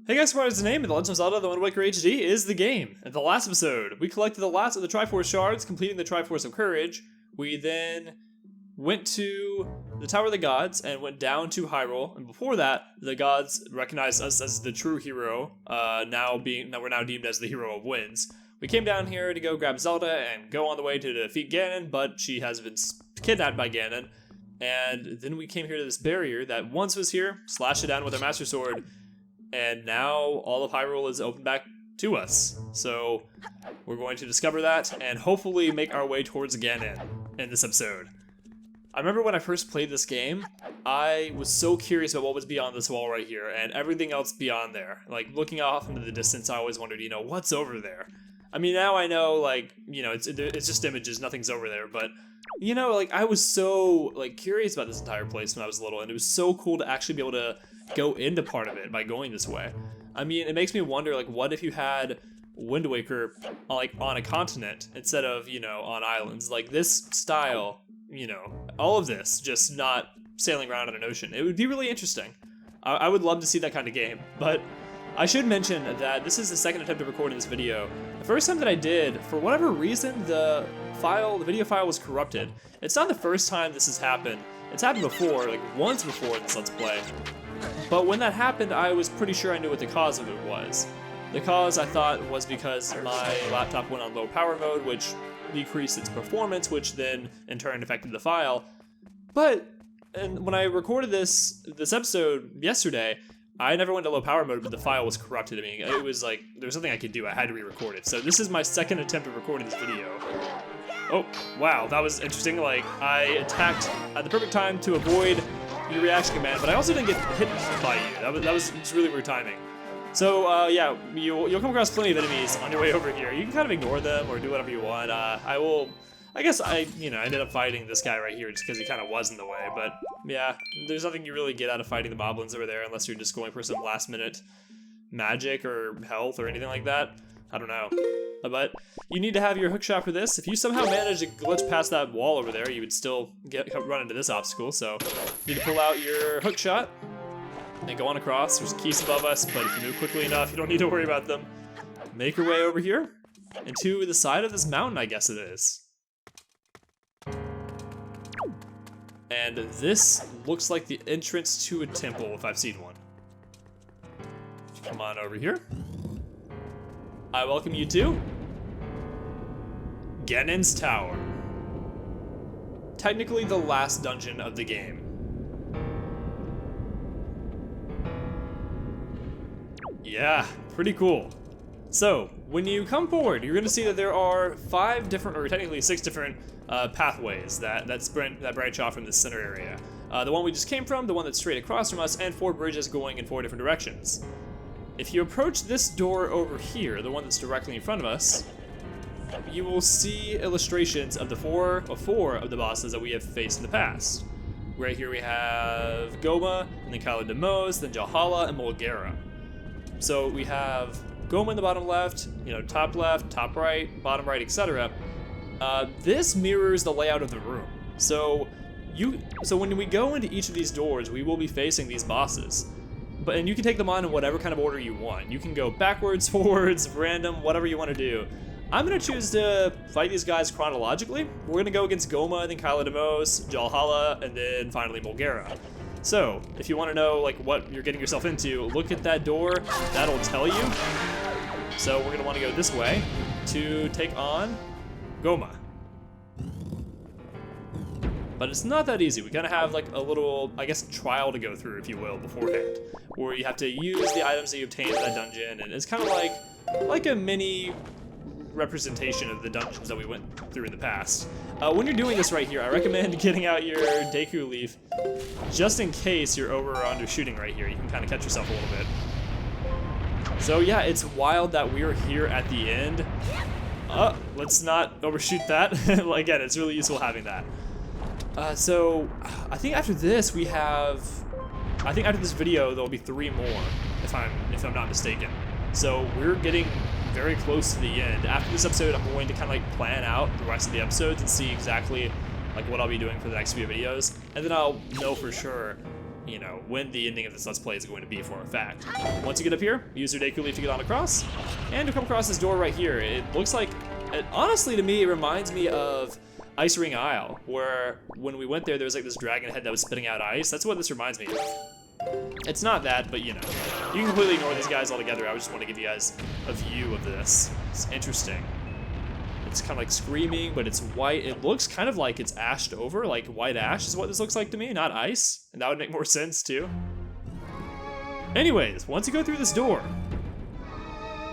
Hey guys, what is the name? The Legend of Zelda: The Wind Waker HD is the game. In the last episode, we collected the last of the Triforce shards, completing the Triforce of Courage. We then went to the Tower of the Gods and went down to Hyrule. And before that, the gods recognized us as the true hero. Now we're now deemed as the hero of winds. We came down here to go grab Zelda and go on the way to defeat Ganon, but she has been kidnapped by Ganon. And then we came here to this barrier that once was here, slashed it down with our Master Sword, and now all of Hyrule is open back to us. So we're going to discover that and hopefully make our way towards Ganon in this episode. I remember when I first played this game, I was so curious about what was beyond this wall right here and everything else beyond there. Like, looking off into the distance, I always wondered, what's over there? I mean, now I know, it's just images, nothing's over there, but I was so, curious about this entire place when I was little, and it was so cool to actually be able to go into part of it by going this way. I mean, it makes me wonder, what if you had Wind Waker, on a continent instead of, on islands? Like, this style, all of this, just not sailing around on an ocean. It would be really interesting. I would love to see that kind of game, but I should mention that this is the second attempt of recording this video. The first time that I did, for whatever reason, the video file was corrupted. It's not the first time this has happened. It's happened before, once before in this Let's Play. But when that happened, I was pretty sure I knew what the cause of it was. The cause, I thought, was because my laptop went on low power mode, which decreased its performance, which then, in turn, affected the file. But when I recorded this episode yesterday, I never went to low power mode, but the file was corrupted. I mean, it was there was nothing I could do. I had to re-record it. So this is my second attempt at recording this video. Oh, wow, that was interesting. I attacked at the perfect time to avoid your reaction command, but I also didn't get hit by you. That was just really weird timing. So, yeah, you'll come across plenty of enemies on your way over here. You can kind of ignore them or do whatever you want. I guess I ended up fighting this guy right here just because he kind of was in the way, but yeah, there's nothing you really get out of fighting the moblins over there unless you're just going for some last minute magic or health or anything like that. I don't know. But you need to have your hookshot for this. If you somehow manage to glitch past that wall over there, you would still run into this obstacle, so you need to pull out your hookshot and go on across. There's keys above us, but if you move quickly enough, you don't need to worry about them. Make your way over here and to the side of this mountain, I guess it is. And this looks like the entrance to a temple, if I've seen one. Come on over here. I welcome you to Ganon's Tower. Technically the last dungeon of the game. Yeah, pretty cool. So, when you come forward, you're going to see that there are 5 different, or technically 6 different pathways that branch off from this center area. The one we just came from, the one that's straight across from us, and 4 bridges going in 4 different directions. If you approach this door over here, the one that's directly in front of us, you will see illustrations of four of the bosses that we have faced in the past. Right here we have Goma, and then Kala Demos, then Jalhala, and Mulgara. So we have Goma in the bottom left, top left, top right, bottom right, etc. This mirrors the layout of the room. So when we go into each of these doors, we will be facing these bosses. And you can take them on in whatever kind of order you want. You can go backwards, forwards, random, whatever you want to do. I'm going to choose to fight these guys chronologically. We're going to go against Goma, then Kala Demos, Jalhala, and then finally Mulgara. So, if you want to know what you're getting yourself into, look at that door. That'll tell you. So we're going to want to go this way to take on Goma. But it's not that easy. We kind of have a little, I guess, trial to go through, if you will, beforehand, where you have to use the items that you obtained in that dungeon, and it's kind of like a mini representation of the dungeons that we went through in the past. When you're doing this right here, I recommend getting out your Deku Leaf, just in case you're over or under shooting right here. You can kind of catch yourself a little bit. So yeah, it's wild that we're here at the end. Let's not overshoot that. Again, it's really useful having that. So I think after this after this video there'll be 3 more, if I'm not mistaken. So we're getting very close to the end. After this episode, I'm going to kind of plan out the rest of the episodes and see exactly what I'll be doing for the next few videos, and then I'll know for sure, you know, when the ending of this Let's Play is going to be for a fact. Once you get up here, use your Deku Leaf to get on across, and to come across this door right here. It looks like, honestly to me, it reminds me of Ice Ring Isle, where when we went there was like this dragon head that was spitting out ice. That's what this reminds me of. It's not that, but you know, you can completely ignore these guys altogether. I just want to give you guys a view of this. It's interesting. It's kind of like screaming, but it's white. It looks kind of like it's ashed over, like white ash is what this looks like to me, not ice. And that would make more sense too. Anyways, once you go through this door,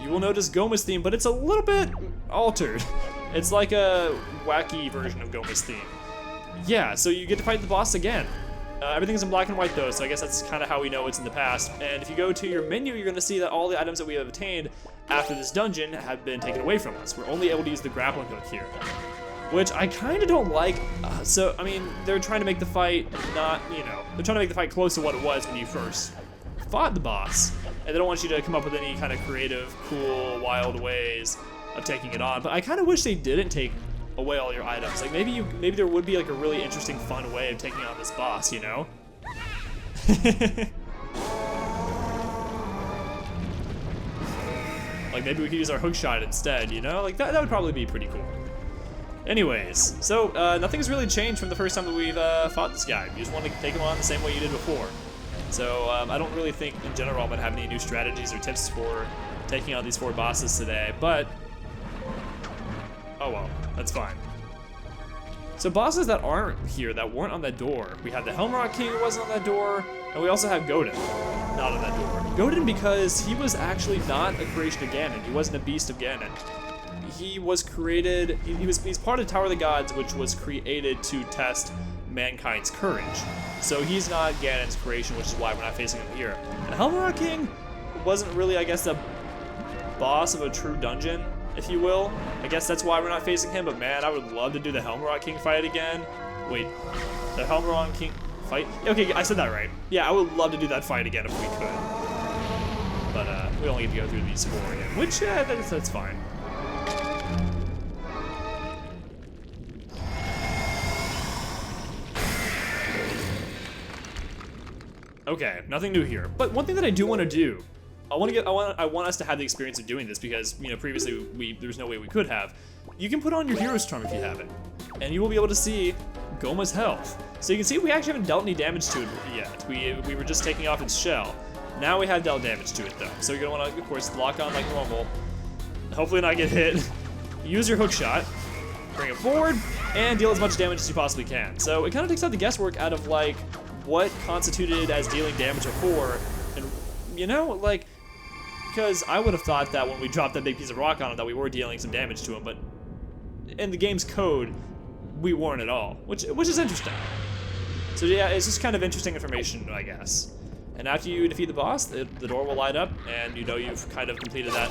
you will notice Goma's theme, but it's a little bit altered. It's like a wacky version of Goma's theme. Yeah, so you get to fight the boss again. Everything's in black and white though, so I guess that's kind of how we know it's in the past. And if you go to your menu, you're gonna see that all the items that we have obtained after this dungeon have been taken away from us. We're only able to use the grappling hook here, which I kind of don't like. So, I mean, they're trying to make the fight not, you know, they're trying to make the fight close to what it was when you first fought the boss. And they don't want you to come up with any kind of creative, cool, wild ways of taking it on. But I kind of wish they didn't take away all your items. Like maybe there would be like a really interesting, fun way of taking on this boss, you know? Like maybe we could use our hook shot instead, you know? Like that would probably be pretty cool. Anyways, so nothing's really changed from the first time that we've fought this guy. You just want to take him on the same way you did before. So I don't really think in general I'm gonna have any new strategies or tips for taking out these 4 bosses today, but oh well, that's fine. So bosses that aren't here, that weren't on that door, we have the Helmrock King who wasn't on that door, and we also have Godin, not on that door. Godin because he was actually not a creation of Ganon. He wasn't a beast of Ganon. He was created, he's part of the Tower of the Gods, which was created to test mankind's courage. So he's not Ganon's creation, which is why we're not facing him here. And Helmrock King wasn't really, I guess, a boss of a true dungeon, if you will. I guess that's why we're not facing him, but man, I would love to do the Helmrock King fight again. Wait, the Helmrock King fight? Okay, I said that right. Yeah, I would love to do that fight again if we could. But we only get to go through these 4 again, which, yeah, that's fine. Okay, nothing new here. But one thing that I do want to do, I want us to have the experience of doing this because, you know, previously there's no way we could have. You can put on your hero's charm if you haven't, and you will be able to see Goma's health. So you can see we actually haven't dealt any damage to it yet. We were just taking off its shell. Now we have dealt damage to it though. So you're gonna want to, of course, lock on like normal. Hopefully not get hit. Use your hook shot, bring it forward, and deal as much damage as you possibly can. So it kind of takes out the guesswork out of like what constituted as dealing damage before, and you know, like, because I would have thought that when we dropped that big piece of rock on him that we were dealing some damage to him, but in the game's code, we weren't at all, which is interesting. So yeah, it's just kind of interesting information, I guess. And after you defeat the boss, the door will light up, and you know you've kind of completed that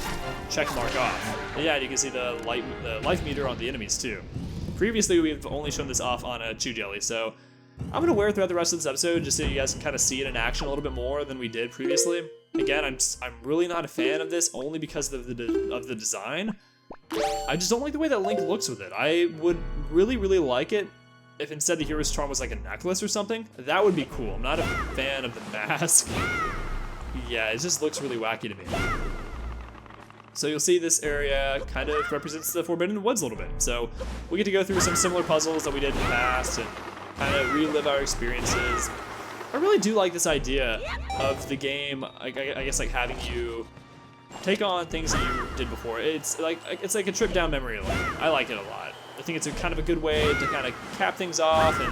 check mark off. And yeah, you can see the life meter on the enemies too. Previously, we've only shown this off on a Chew Jelly, so I'm gonna wear it throughout the rest of this episode just so you guys can kind of see it in action a little bit more than we did previously. Again, I'm really not a fan of this only because of the design. I just don't like the way that Link looks with it. I would really like it if instead the hero's charm was like a necklace or something. That would be cool. I'm not a fan of the mask. Yeah, it just looks really wacky to me. So you'll see this area kind of represents the Forbidden Woods a little bit. So we get to go through some similar puzzles that we did in the past and kind of relive our experiences. I really do like this idea of the game, I guess, like having you take on things that you did before. It's like a trip down memory lane. I like it a lot. I think it's a kind of a good way to kind of cap things off and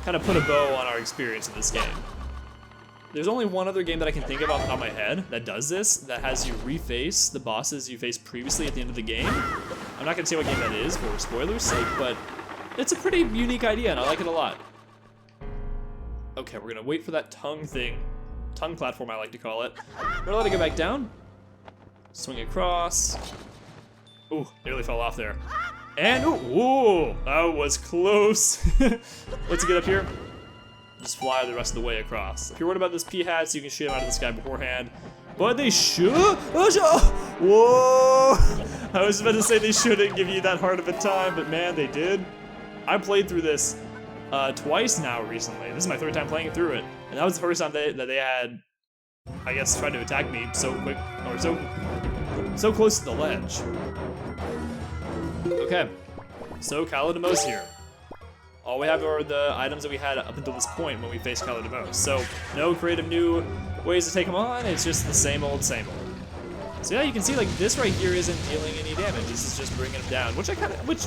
kind of put a bow on our experience in this game. There's only one other game that I can think of off the top of my head that does this, that has you reface the bosses you faced previously at the end of the game. I'm not gonna say what game that is for spoilers' sake, but it's a pretty unique idea and I like it a lot. Okay, we're gonna wait for that tongue platform I like to call it. We're gonna let it go back down. Swing across. Ooh, nearly fell off there. And, ooh, that was close. Let's get up here. Just fly the rest of the way across. If you're worried about those P-hats, you can shoot them out of the sky beforehand. But they should. Whoa! I was about to say they shouldn't give you that hard of a time, but man, they did. I played through this twice now recently. This is my 3rd time playing through it. And that was the first time that they had, I guess, tried to attack me so quick, or so close to the ledge. Okay, so Calademos here. All we have are the items that we had up until this point when we faced Calademos. So no creative new ways to take him on, it's just the same old, same old. So yeah, you can see like this right here isn't dealing any damage. This is just bringing him down, which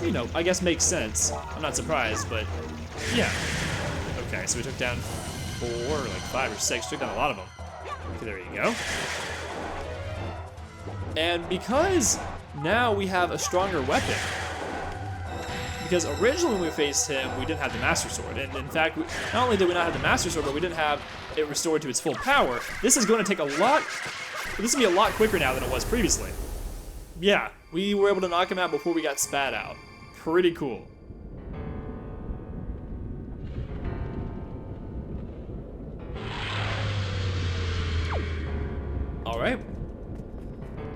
you know, I guess makes sense. I'm not surprised, but yeah. Okay, so we took down 4, or like 5 or 6, took down a lot of them. Okay, there you go. And because now we have a stronger weapon, because originally when we faced him, we didn't have the Master Sword. And in fact, not only did we not have the Master Sword, but we didn't have it restored to its full power. This is going to take a lot, this will be a lot quicker now than it was previously. Yeah, we were able to knock him out before we got spat out. Pretty cool. Alright.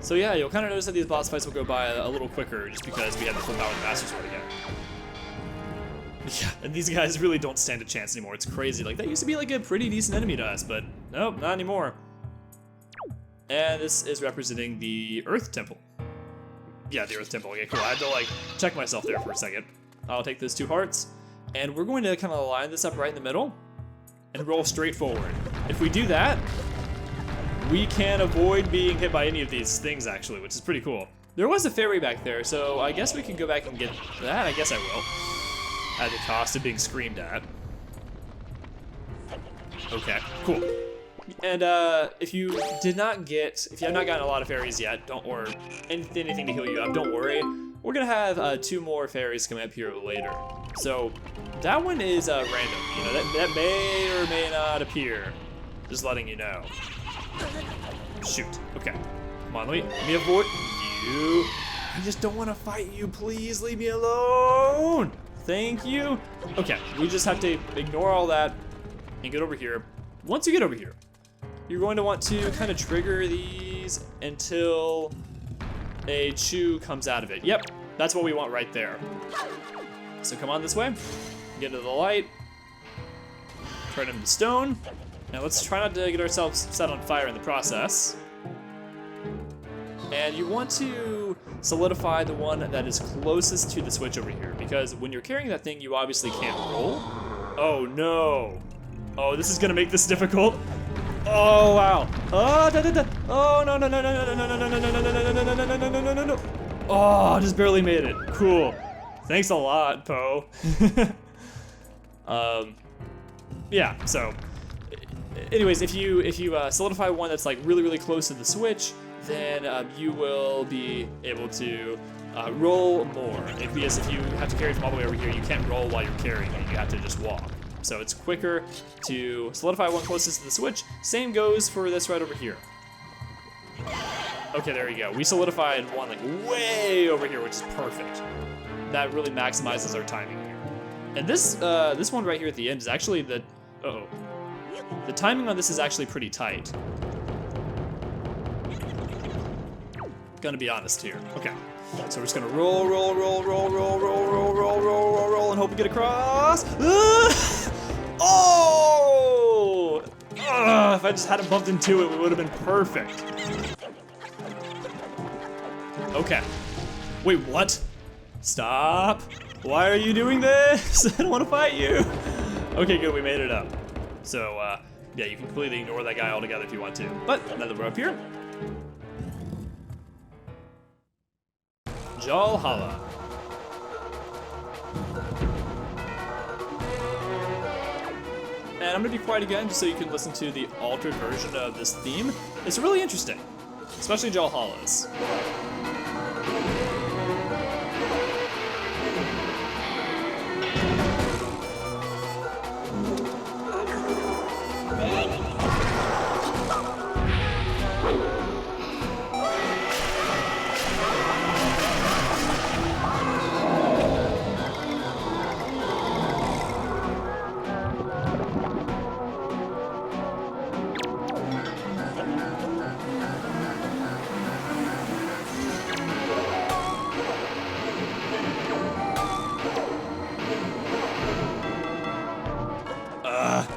So yeah, you'll kind of notice that these boss fights will go by a little quicker just because we have the full power of the Master Sword again. Yeah, and these guys really don't stand a chance anymore. It's crazy. Like, that used to be like a pretty decent enemy to us, but nope, not anymore. And this is representing the Earth Temple. Yeah, the Earth Temple. Okay, cool. I had to like check myself there for a second. I'll take those 2 hearts, and we're going to kind of line this up right in the middle and roll straight forward. If we do that, we can avoid being hit by any of these things, actually, which is pretty cool. There was a fairy back there, so I guess we can go back and get that. I guess I will. At the cost of being screamed at. Okay, cool. And if you have not gotten a lot of fairies yet, or anything to heal you up, don't worry. We're gonna have 2 more fairies come up here later. So that one is random. You know, that may or may not appear. Just letting you know. Shoot. Okay. Come on, let me avoid you. I just don't want to fight you. Please leave me alone. Thank you. Okay, we just have to ignore all that and get over here. Once you get over here, you're going to want to kind of trigger these until a chew comes out of it. Yep, that's what we want right there. So come on this way, get into the light, turn him to stone. Now let's try not to get ourselves set on fire in the process. And you want to solidify the one that is closest to the switch over here, because when you're carrying that thing, you obviously can't roll. Oh no. Oh, this is gonna make this difficult. Oh wow. Oh, oh no no no no no no no no no no no no no no no no no no no. Oh, just barely made it. Cool. Thanks a lot, Poe. Yeah, so anyways, if you solidify one that's like really close to the switch, then you will be able to roll more. Because if you have to carry from all the way over here, you can't roll while you're carrying it. You have to just walk. So it's quicker to solidify one closest to the switch. Same goes for this right over here. Okay, there you go. We solidified one like way over here, which is perfect. That really maximizes our timing here. And this one right here at the end is actually the the timing on this is actually pretty tight. Gonna be honest here. Okay, so we're just gonna roll, and hope we get across. Oh! If I just hadn't bumped into it, we would have been perfect. Okay. Wait, what? Stop. Why are you doing this? I don't want to fight you. Okay, good, we made it up. So, yeah, you can completely ignore that guy altogether if you want to. But, now that we're up here. Jalhalla. And I'm gonna be quiet again just so you can listen to the altered version of this theme. It's really interesting, especially Jalhalla's.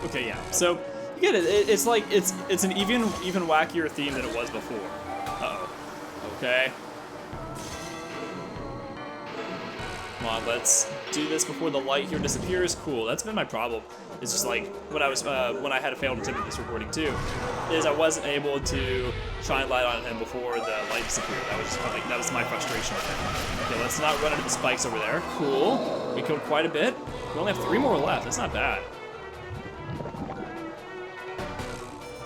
Okay, yeah. So You get it. It's like it's an even wackier theme than it was before. Uh-oh. Okay. Come on, let's do this before the light here disappears. Cool. That's been my problem. It's just like when I had a failed attempt at this recording too, is I wasn't able to shine light on him before the light disappeared. That was just kind of like, that was my frustration with him. Okay, let's not run into the spikes over there. Cool. We killed quite a bit. We only have 3 more left. That's not bad.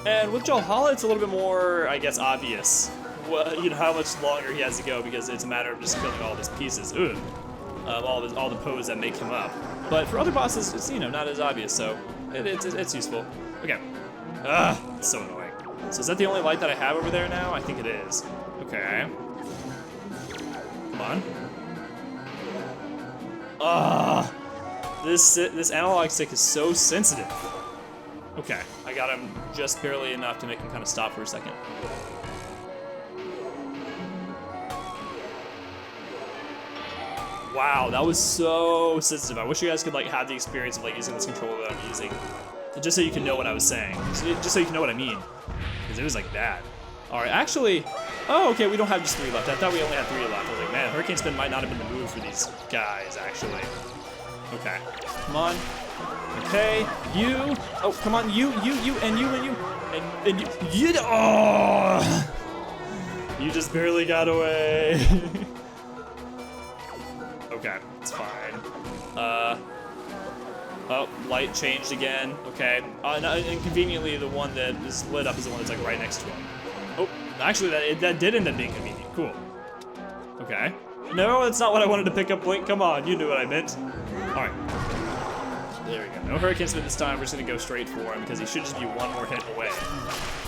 And with Valhalla, it's a little bit more, I guess, obvious. You know how much longer he has to go because it's a matter of just killing all of his pieces. Ugh. All the pose that make him up. But for other bosses, it's, you know, not as obvious, so it's useful. Okay. It's so annoying. So is that the only light that I have over there now? I think it is. Okay. Come on. This analog stick is so sensitive. Okay, I got him just barely enough to make him kind of stop for a second. Wow, that was so sensitive. I wish you guys could like have the experience of like using this controller that I'm using, just so you can know what I was saying, just so you can know what I mean, because it was like that. All right, actually, oh, okay, we don't have just 3 left. I thought we only had 3 left. I was like, man, Hurricane Spin might not have been the move for these guys, actually. Okay, come on. Okay, you. Oh, come on, you, and you, and you. Oh! You just barely got away. Okay, it's fine. Oh, light changed again. Okay. And conveniently, the one that is lit up is the one that's like right next to him. Oh, actually, that did end up being convenient. Cool. Okay. No, that's not what I wanted to pick up, Blink. Come on, you knew what I meant. All right. There we go. No Hurricane Spin this time. We're just gonna go straight for him because he should just be 1 more hit away.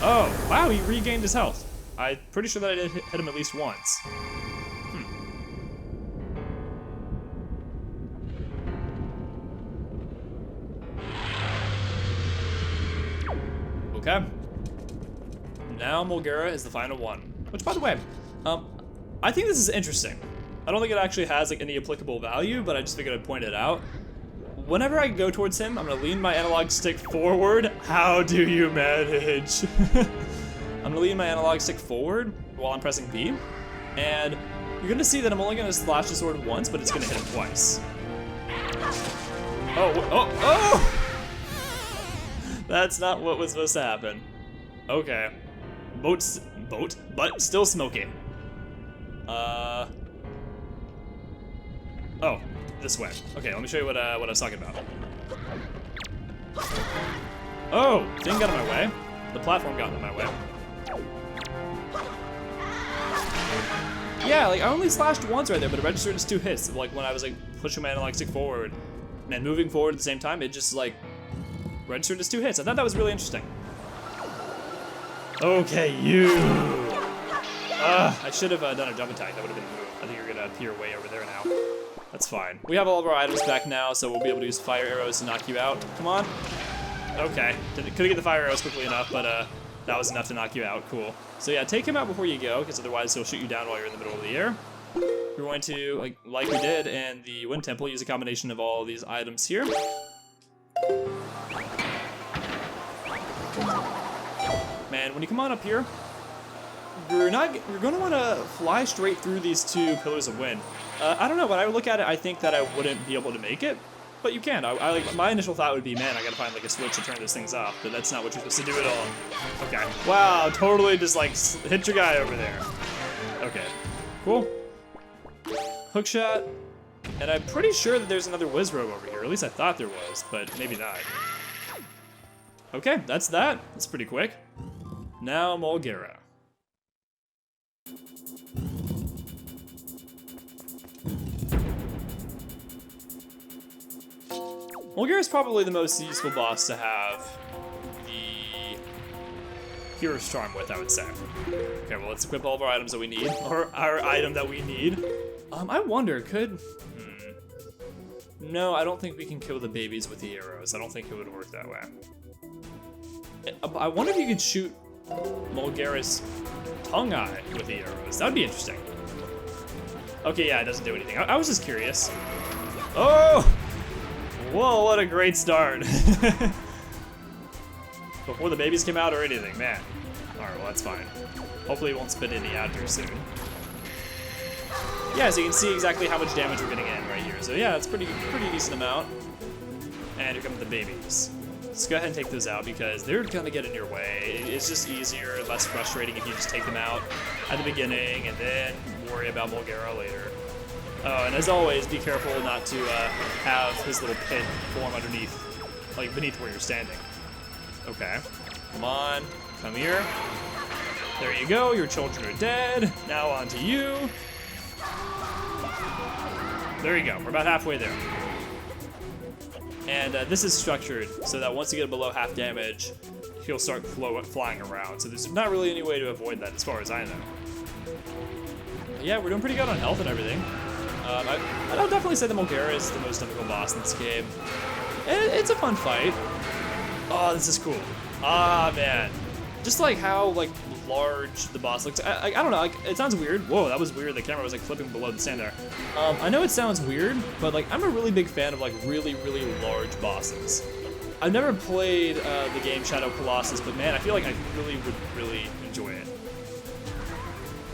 Oh, wow, he regained his health. I'm pretty sure that I did hit him at least once. Okay. Now Mulgera is the final one. Which, by the way, I think this is interesting. I don't think it actually has like any applicable value, but I just figured I'd point it out. Whenever I go towards him, I'm gonna lean my analog stick forward. How do you manage? I'm gonna lean my analog stick forward while I'm pressing B, and you're gonna see that I'm only gonna slash the sword once, but it's gonna hit him twice. Oh! That's not what was supposed to happen. Okay. Boat, but still smoky. Oh, this way. Okay, let me show you what I was talking about. Oh, thing got in my way. The platform got in my way. Yeah, like I only slashed once right there, but it registered as 2 hits. Like when I was like pushing my analog stick forward and moving forward at the same time, it just like registered as 2 hits. I thought that was really interesting. Okay, you. I should have done a jump attack. That would have been the move. I think you're gonna appear way over there now. That's fine. We have all of our items back now, so we'll be able to use fire arrows to knock you out. Come on. Okay. Couldn't get the fire arrows quickly enough, but that was enough to knock you out. Cool. So yeah, take him out before you go, because otherwise he'll shoot you down while you're in the middle of the air. We're going to, like we did in the Wind Temple, use a combination of all these items here. Man, when you come on up here, you're going to want to fly straight through these 2 pillars of wind. I don't know, when I look at it, I think that I wouldn't be able to make it, but you can. My initial thought would be, man, I gotta find like a switch to turn those things off, but that's not what you're supposed to do at all. Okay. Wow, totally just like hit your guy over there. Okay, cool. Hook shot, and I'm pretty sure that there's another whiz robe over here. At least I thought there was, but maybe not. Okay, that's that. That's pretty quick. Now Mulgera. Mulgera is probably the most useful boss to have the Hero's Charm with, I would say. Okay, well, let's equip all of our items that we need, or our item that we need. I wonder, No, I don't think we can kill the babies with the arrows. I don't think it would work that way. I wonder if you could shoot Mulgera's tongue eye with the arrows. That would be interesting. Okay, yeah, it doesn't do anything. I was just curious. Oh! Whoa, what a great start. before the babies came out or anything, man. Alright, well that's fine. Hopefully it won't spit any out here soon. Yeah, so you can see exactly how much damage we're getting in right here. So yeah, it's pretty decent amount. And here come the babies. Let's go ahead and take those out because they're gonna get in your way. It's just easier, less frustrating if you just take them out at the beginning and then worry about Mulgara later. Oh, and as always, be careful not to have his little pit form underneath, like beneath where you're standing. Okay, come on, come here. There you go, your children are dead. Now on to you. There you go, we're about halfway there. And this is structured so that once you get below half damage, he'll start flying around. So there's not really any way to avoid that as far as I know. But yeah, we're doing pretty good on health and everything. I'll definitely say the Mulgara is the most difficult boss in this game. It's a fun fight. Oh, this is cool. Ah, man. Just like how like large the boss looks. I don't know, like, it sounds weird. Whoa, that was weird. The camera was like flipping below the stand there. I know it sounds weird, but like I'm a really big fan of like really large bosses. I've never played the game Shadow Colossus, but man, I feel like I would really enjoy it.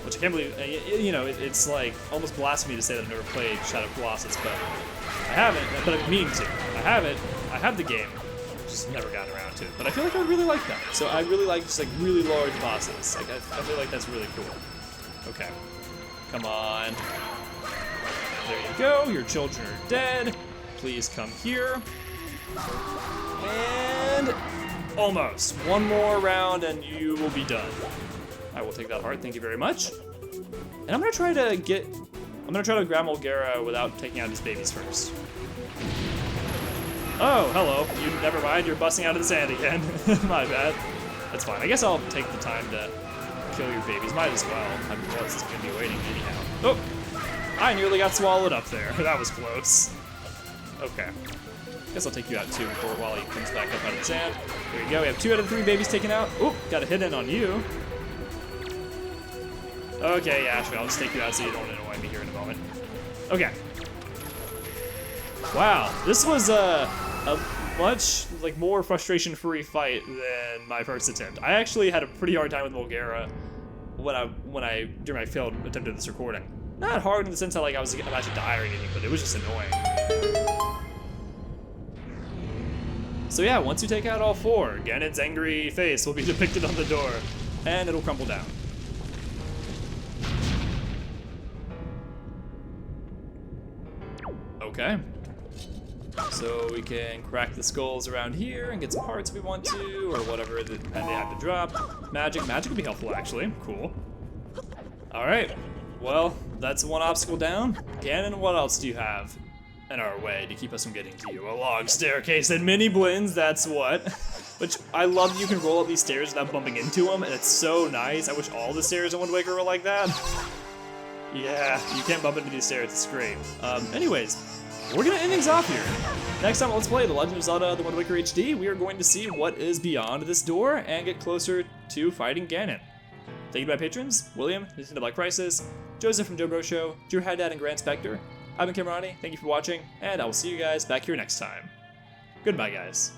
Which I can't believe, you know, it's like almost blasphemy to say that I've never played Shadow Colossus, but I haven't, but I'm meaning to. I have the game, just never gotten around to it. But I feel like I would really like that. So I really like just like really large bosses. Like I feel like that's really cool. Okay, come on. There you go, your children are dead. Please come here. And almost. One more round and you will be done. I will take that heart, thank you very much. And I'm gonna try to grab Mulgara without taking out his babies first. Oh, hello. You never mind, you're busting out of the sand again. My bad. That's fine. I guess I'll take the time to kill your babies. Might as well. I mean, what's gonna be waiting anyhow? Oh! I nearly got swallowed up there. That was close. Okay. Guess I'll take you out too while he comes back up out of the sand. There you go. We have 2 out of 3 babies taken out. Oop, got a hit in on you. Okay, yeah, sure. I'll just take you out so you don't annoy me here in a moment. Okay. Wow, this was a much like more frustration-free fight than my first attempt. I actually had a pretty hard time with Mulgara during my failed attempt at this recording. Not hard in the sense that like I was about to die or anything, but it was just annoying. So yeah, once you take out all 4, Ganon's angry face will be depicted on the door, and it'll crumble down. Okay. So we can crack the skulls around here and get some hearts if we want to, or whatever and they have to drop. Magic would be helpful actually, cool. All right, well, that's one obstacle down. Ganon, what else do you have in our way to keep us from getting to you? A log staircase and mini blins, that's what. Which, I love that you can roll up these stairs without bumping into them, and it's so nice. I wish all the stairs in Wind Waker were like that. Yeah, you can't bump into these stairs, it's great. Anyways, we're gonna end things off here. Next time on Let's Play The Legend of Zelda The Wind Waker HD, we are going to see what is beyond this door and get closer to fighting Ganon. Thank you to my patrons, William, Nintendo Black Crisis, Joseph from Joe Bro Show, Drew Haddad, and Grant Spector. I've been Camerani, thank you for watching, and I will see you guys back here next time. Goodbye, guys.